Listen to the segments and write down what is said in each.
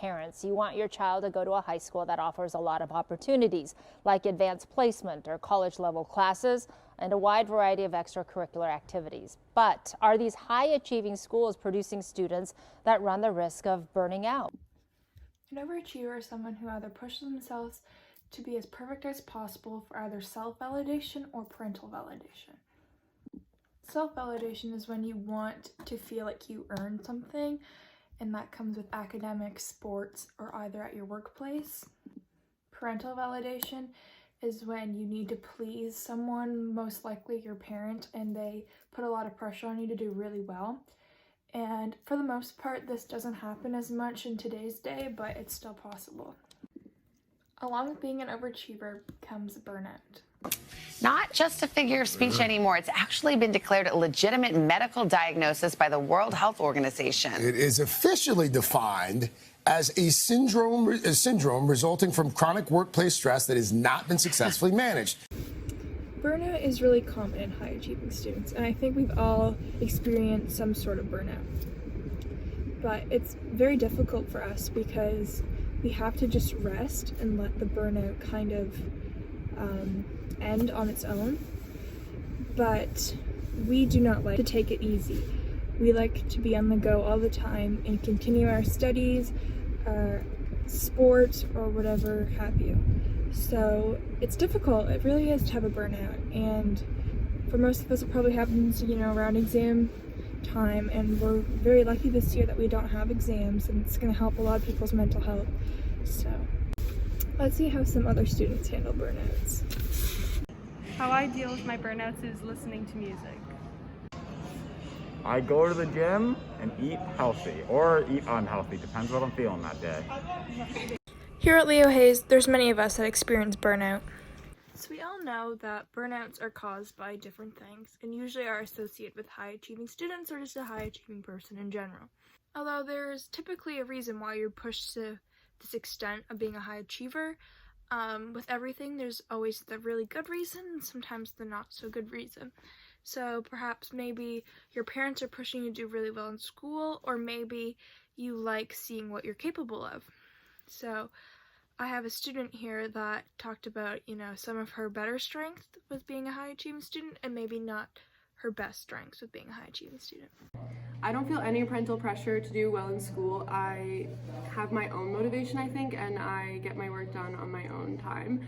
parents. You want your child to go to a high school that offers a lot of opportunities, like advanced placement or college-level classes, and a wide variety of extracurricular activities. But are these high-achieving schools producing students that run the risk of burning out? An overachiever is someone who either pushes themselves to be as perfect as possible for either self-validation or parental validation. Self-validation is when you want to feel like you earned something, and that comes with academics, sports, or either at your workplace. Parental validation is when you need to please someone, most likely your parent, and they put a lot of pressure on you to do really well. And for the most part, this doesn't happen as much in today's day, but it's still possible. Along with being an overachiever comes burnout. Not just a figure of speech anymore. It's actually been declared a legitimate medical diagnosis by the World Health Organization. It is officially defined as a syndrome resulting from chronic workplace stress that has not been successfully managed. Burnout is really common in high-achieving students, and I think we've all experienced some sort of burnout. But it's very difficult for us because we have to just rest and let the burnout kind of end on its own. But we do not like to take it easy. We like to be on the go all the time and continue our studies, our sports, or whatever have you. So it's difficult. It really is to have a burnout, and for most of us it probably happens, around exam time, and we're very lucky this year that we don't have exams, and it's going to help a lot of people's mental health. So let's see how some other students handle burnouts. How I deal with my burnouts is listening to music. I go to the gym and eat healthy, or eat unhealthy, depends what I'm feeling that day. Here at Leo Hayes, there's many of us that experience burnout. So we all know that burnouts are caused by different things and usually are associated with high-achieving students or just a high-achieving person in general. Although there's typically a reason why you're pushed to this extent of being a high achiever, with everything there's always the really good reason and sometimes the not so good reason. So perhaps maybe your parents are pushing you to do really well in school, or maybe you like seeing what you're capable of. So I have a student here that talked about, some of her better strength with being a high achieving student and maybe not her best strengths with being a high achieving student. I don't feel any parental pressure to do well in school. I have my own motivation, I think, and I get my work done on my own time.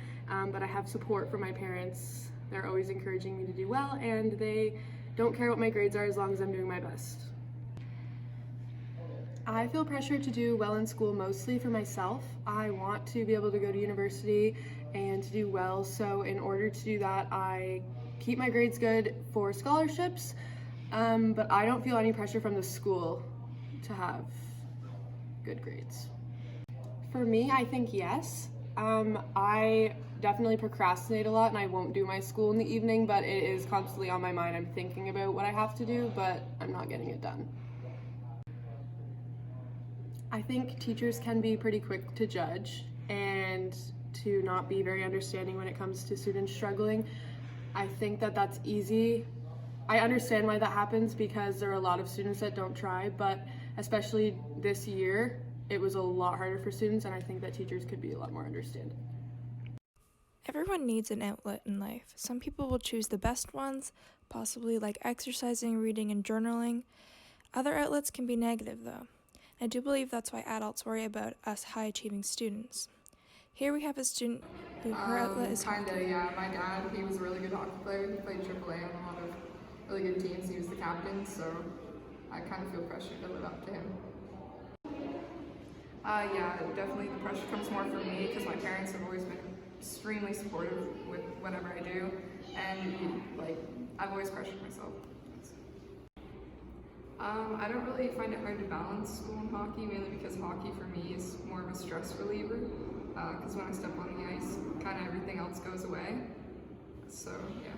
But I have support from my parents. They're always encouraging me to do well, and they don't care what my grades are as long as I'm doing my best. I feel pressure to do well in school mostly for myself. I want to be able to go to university and to do well, so in order to do that, I keep my grades good for scholarships, but I don't feel any pressure from the school to have good grades. For me, I think yes. I definitely procrastinate a lot and I won't do my school in the evening, but it is constantly on my mind. I'm thinking about what I have to do, but I'm not getting it done. I think teachers can be pretty quick to judge and to not be very understanding when it comes to students struggling. I think that that's easy. I understand why that happens because there are a lot of students that don't try, but especially this year, it was a lot harder for students, and I think that teachers could be a lot more understanding. Everyone needs an outlet in life. Some people will choose the best ones, possibly like exercising, reading, and journaling. Other outlets can be negative, though. I do believe that's why adults worry about us high-achieving students. Here we have a student who her outlet is hockey. Yeah. My dad, he was a really good hockey player. He played AAA on a lot of really good teams. He was the captain, so I kind of feel pressure to live up to him. Yeah, definitely the pressure comes more from me because my parents have always been extremely supportive with whatever I do, and I've always pressured myself. I don't really find it hard to balance school and hockey, mainly because hockey for me is more of a stress reliever, because when I step on the ice, kind of everything else goes away, so yeah.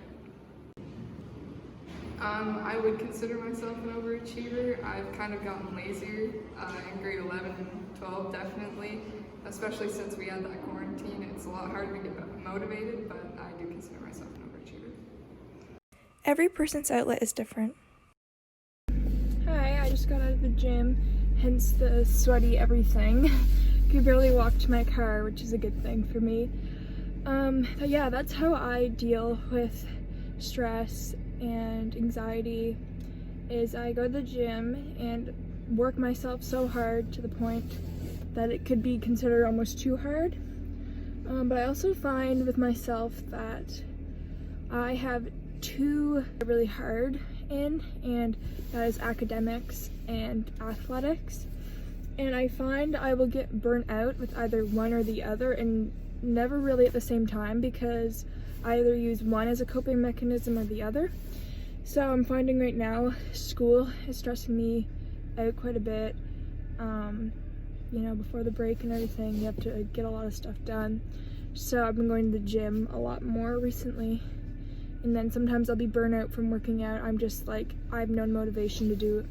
I would consider myself an overachiever. I've kind of gotten lazier in grade 11 and 12, definitely, especially since we had that quarantine. It's a lot harder to get motivated, but I do consider myself an overachiever. Every person's outlet is different. Hi, I just got out of the gym hence the sweaty everything. Could barely walk to my car, which is a good thing for me. But yeah, that's how I deal with stress and anxiety, is I go to the gym and work myself so hard to the point that it could be considered almost too hard. But I also find with myself that I have two really hard in, and that is academics and athletics. And I find I will get burnt out with either one or the other, and never really at the same time, because I either use one as a coping mechanism or the other. So I'm finding right now school is stressing me out quite a bit. You know, before the break and everything, you have to get a lot of stuff done. So I've been going to the gym a lot more recently. And then sometimes I'll be burnt out from working out. I'm just like, I have no motivation to do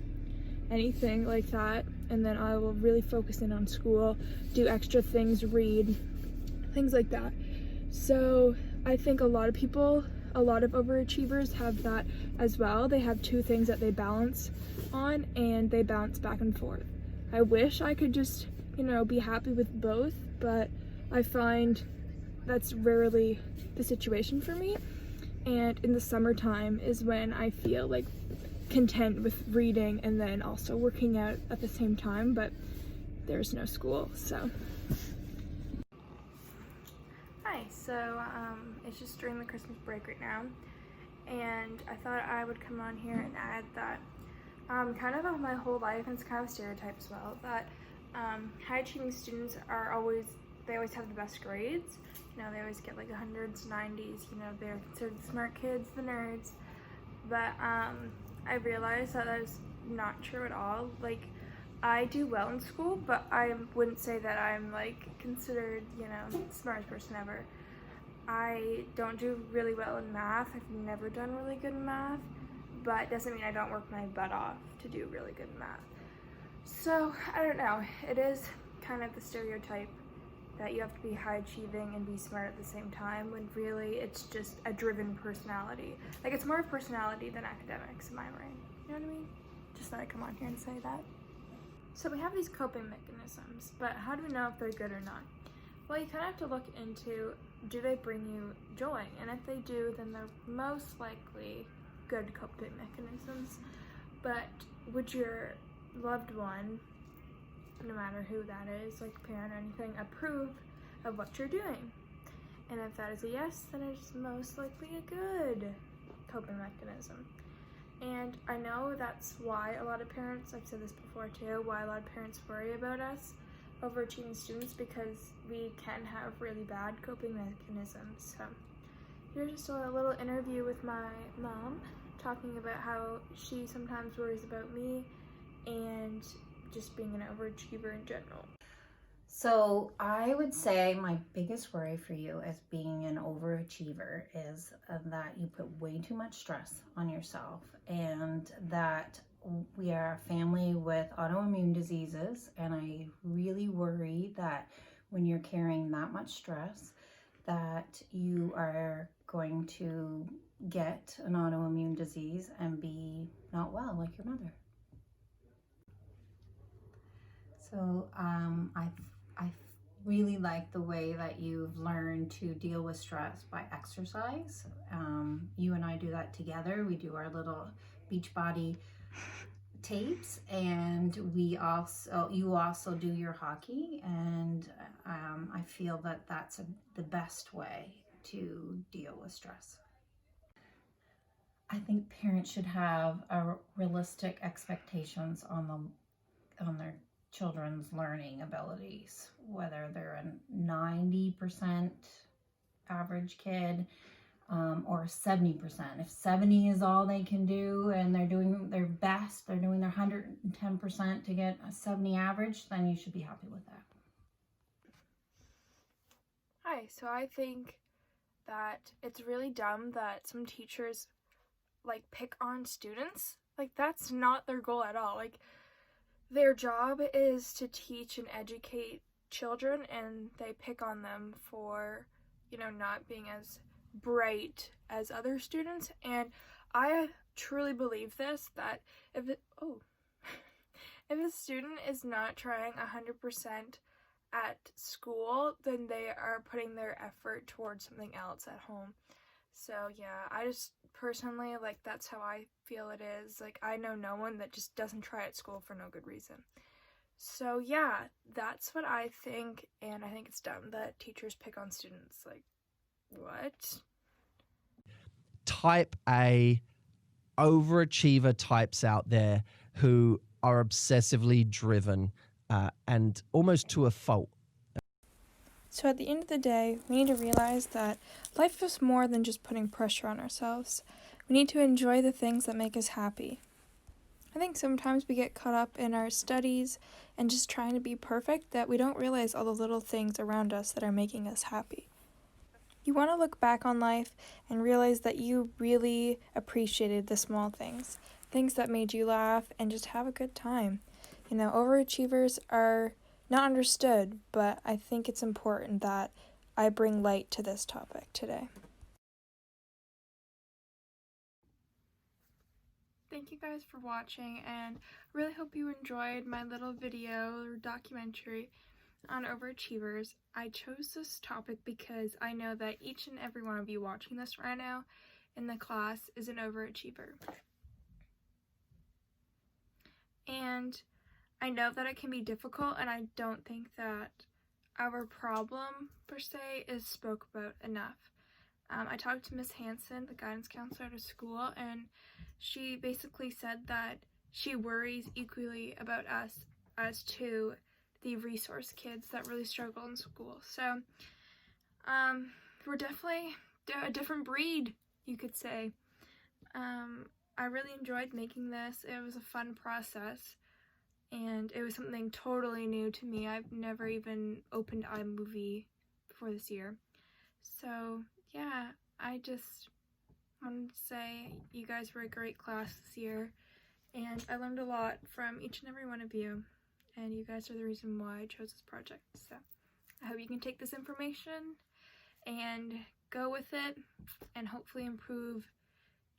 anything like that. And then I will really focus in on school, do extra things, read, things like that. So I think a lot of people, a lot of overachievers have that as well. They have two things that they balance on, and they bounce back and forth. I wish I could just, you know, be happy with both, but I find that's rarely the situation for me. And in the summertime is when I feel like content with reading and then also working out at the same time, but there's no school, so. Hi, so it's just during the Christmas break right now, and I thought I would come on here and add that kind of my whole life, and it's kind of a stereotype as well, that high achieving students are always have the best grades. You know, they always get like 100s, 90s, you know, they're considered the smart kids, the nerds. But I realized that is not true at all. Like, I do well in school, but I wouldn't say that I'm like considered, you know, the smartest person ever. I don't do really well in math. I've never done really good in math, but it doesn't mean I don't work my butt off to do really good in math. So, I don't know. It is kind of the stereotype that you have to be high achieving and be smart at the same time, when really it's just a driven personality. Like, it's more personality than academics in my brain. You know what I mean? Just thought I'd come on here and say that. So we have these coping mechanisms, but how do we know if they're good or not? Well, you kind of have to look into, do they bring you joy? And if they do, then they're most likely good coping mechanisms. But would your loved one, no matter who that is, like a parent or anything, approve of what you're doing? And if that is a yes, then it's most likely a good coping mechanism. And I know that's why a lot of parents, I've said this before too, why a lot of parents worry about us overachieving students, because we can have really bad coping mechanisms. So here's just a little interview with my mom, talking about how she sometimes worries about me and just being an overachiever in general. So I would say my biggest worry for you as being an overachiever is that you put way too much stress on yourself, and that we are a family with autoimmune diseases, and I really worry that when you're carrying that much stress that you are going to get an autoimmune disease and be not well like your mother. So I really like the way that you've learned to deal with stress by exercise. You and I do that together. We do our little Beachbody tapes, and you also do your hockey, and I feel that that's the best way to deal with stress. I think parents should have realistic expectations on their children's learning abilities, whether they're a 90% average kid or 70%. If 70 is all they can do and they're doing their best, they're doing their 110% to get a 70 average, then you should be happy with that. Hi, so I think that it's really dumb that some teachers like pick on students. Like, that's not their goal at all. Like, their job is to teach and educate children, and they pick on them for, you know, not being as bright as other students. And I truly believe this, that If a student is not trying 100% at school, then they are putting their effort towards something else at home. So yeah, I just personally, like, that's how I feel it is. Like, I know no one that just doesn't try at school for no good reason. So yeah, that's what I think, and I think it's dumb that teachers pick on students. Like, what? Type A overachiever types out there who are obsessively driven and almost to a fault. So at the end of the day, we need to realize that life is more than just putting pressure on ourselves. We need to enjoy the things that make us happy. I think sometimes we get caught up in our studies and just trying to be perfect that we don't realize all the little things around us that are making us happy. You want to look back on life and realize that you really appreciated the small things, things that made you laugh and just have a good time. You know, overachievers are not understood, but I think it's important that I bring light to this topic today. Thank you guys for watching, and I really hope you enjoyed my little video or documentary on overachievers. I chose this topic because I know that each and every one of you watching this right now in the class is an overachiever. And I know that it can be difficult, and I don't think that our problem, per se, is spoke about enough. I talked to Miss Hanson, the guidance counselor at a school, and she basically said that she worries equally about us as to the resource kids that really struggle in school. So, we're definitely a different breed, you could say. I really enjoyed making this. It was a fun process, and it was something totally new to me. I've never even opened iMovie before this year. So, yeah, I just wanted to say you guys were a great class this year, and I learned a lot from each and every one of you, and you guys are the reason why I chose this project. So I hope you can take this information and go with it and hopefully improve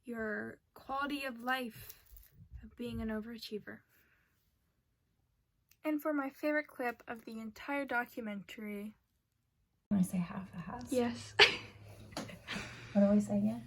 your quality of life of being an overachiever. And for my favorite clip of the entire documentary... Want to say half a house? Yes. What do I say again?